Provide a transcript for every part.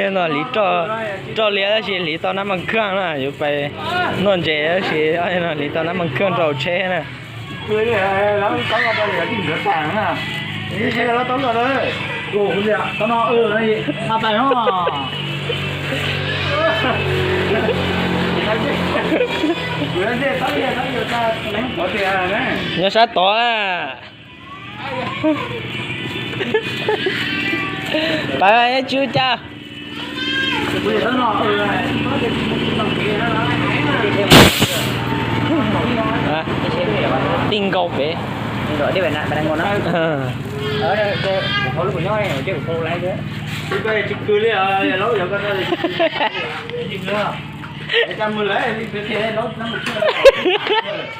ai nó lý cho lý đó chỉ lý tao nắm bằng cương nè dù phải non chế chỉ ai nó lý tao nắm bằng cương trầu chế nè cười đi nó có cái tao để tìm được sảng nè đi xe nó tóm rồi đấy ồ không được tao nó đây mà phải không nhớ sát to à bye chú cha tinh cầu bé rồi đi về nè bạn ngon lắm ở đây cô thôi lúc nhỏ này chứ cô lấy chứ cái chữ cười đi à nói giờ con ơi chữ nữa để cho mưa lấy đi cái kia nó một chút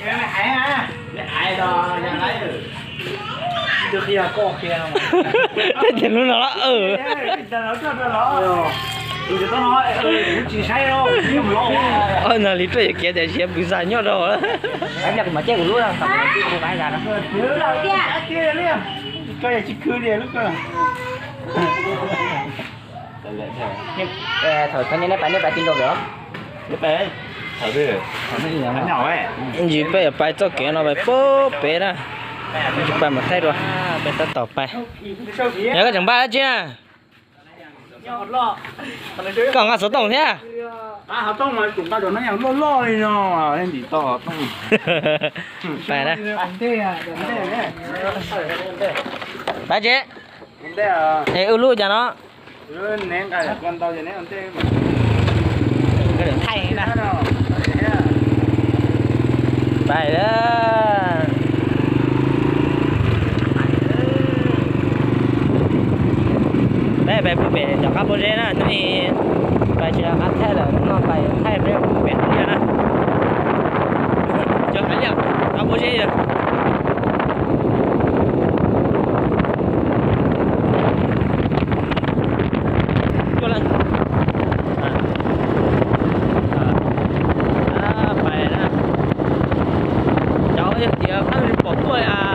cái này hại ha hại đó nhà lấy được khi là co kia không thì nó nó cho nó tôi cho nó chỉ sai đâu nhưng mà nó lý chơi kia để xem bị sai nhớ rồi em là mà chơi của lúa không không phải là nó nhớ đầu kia liền cái này chỉ cười đi lúc cơ nhưng thời thanh niên này phải tin đâu được lúc bé thở đi nó nhỏ ấy gì bây giờ bài cho kia nó phải bố bé nè chụp bài một thay rồi bé taต่อไปnhớ cái chẳng ba chứ còn ngã số tổng thế à họ tông mà chúng ta cho nó lo lo đi nó em chỉ to tông phải đấy đấy ba chế đấy à thế ưu lũ cho nó nén cái con tao cho nén con tê cái đường thay nè phải đó đây bài bút bể cho các bố rể nè thì bài chỉ là ăn thay là nó bài thay với bút bể như nè cho cái nhở các bố rể rồi cho lần bài nè cháu thì ăn bỏ tuổi à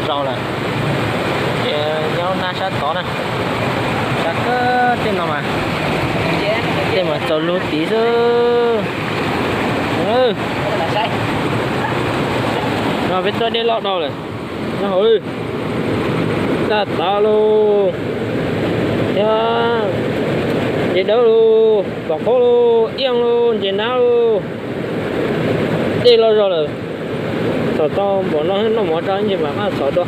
rau này nhau na sát có này sát cơ tên nào mà tên mà trâu lúa tí chứ nó biết tôi đi lọt đâu này nó hồi ta luôn thấy không Chị đâu luôn, bọc phố luôn, yên luôn, chị nào luôn. Đi lo rồi. Sợ to bỏ nó mỏ trắng chứ mà sợ đó.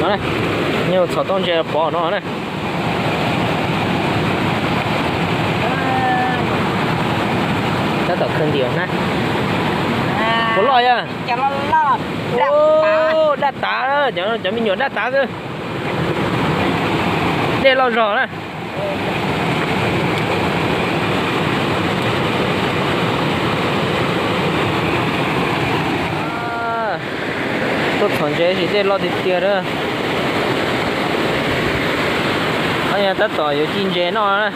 Đó này. Nhiều sợ to chơi bỏ nó này. Đã tập khẩn điều nè. Có lòi à? Cho nó lo. Ô, đá tá đó, cho mình nhổ đá tá cơ. Đây lo rõ nè. Tôi thằng chơi thì đây lo thịt tiệt đó. Anh em ta tỏi vô chín chế nó nè.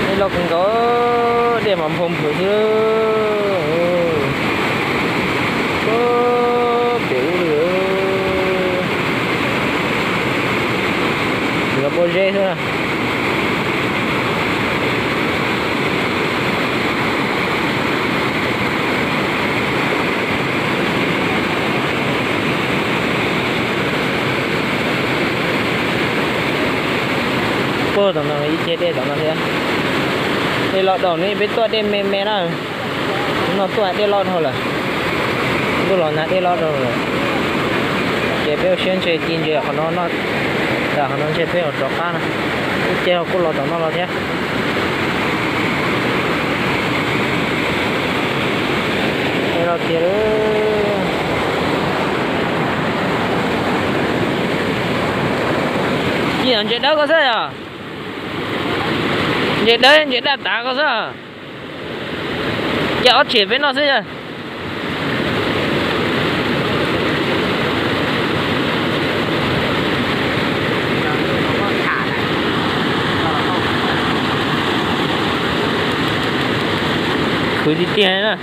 Đây lo cũng có để mà hôm thử chứ. Có biểu được. Là bôi dê thôi à. Bơ tầm nào ý chế đây tầm nào thế. Đây lọt đầu này biết tôi đem mẹ đó. Nó tôi đây lọt thôi là. Tôi lọt nãy đây lọt rồi. Chế béo xuyên chơi tin chơi nó là nó chơi béo trọc cá nè. Chơi cô lọt tầm nó lọt thế. Đây lọt kia đó. Gì anh chơi đó có sao à? Vậy đấy, vậy đã tá có sao? Dạ, chỉ với nó chứ. Cứ đi tiền nè.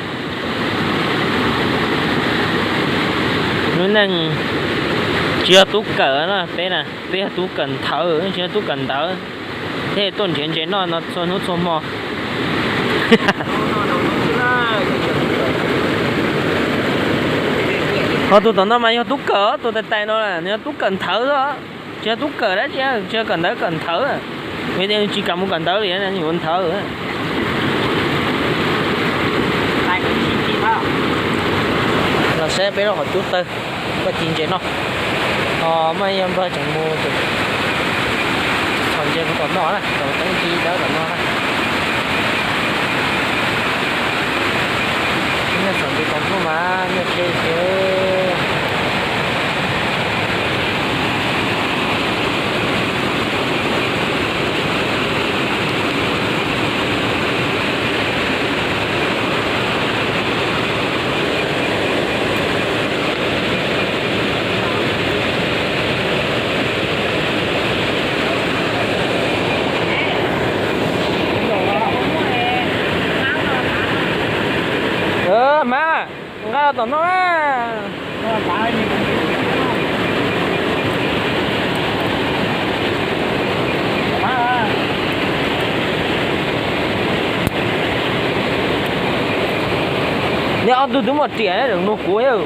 Nó nâng chưa tú cỡ nè, bây giờ tú cần thở, chưa tú cần thở. Thế tuần前前nó cho nó cho mò. Họ tụi nó mà họ tú cỡ, tụi tay nó là nó tú cần thở đó. Chưa tú cỡ đấy chứ, chưa cần thở. Bây giờ chỉ cần một cần thở thì nó nhiều thở nữa. Là sẽ bé nó họ chút tư, có chín chế nó. Mấy em ba chẳng mua được. Còn chơi của tụi nó này, còn tấn chi đó tụi nó này. Nó chuẩn bị còn không mà, nó chơi chơi. Má, nggak ada tono ah. Nếu ăn từ từ một tiền đừng nó cuối rồi.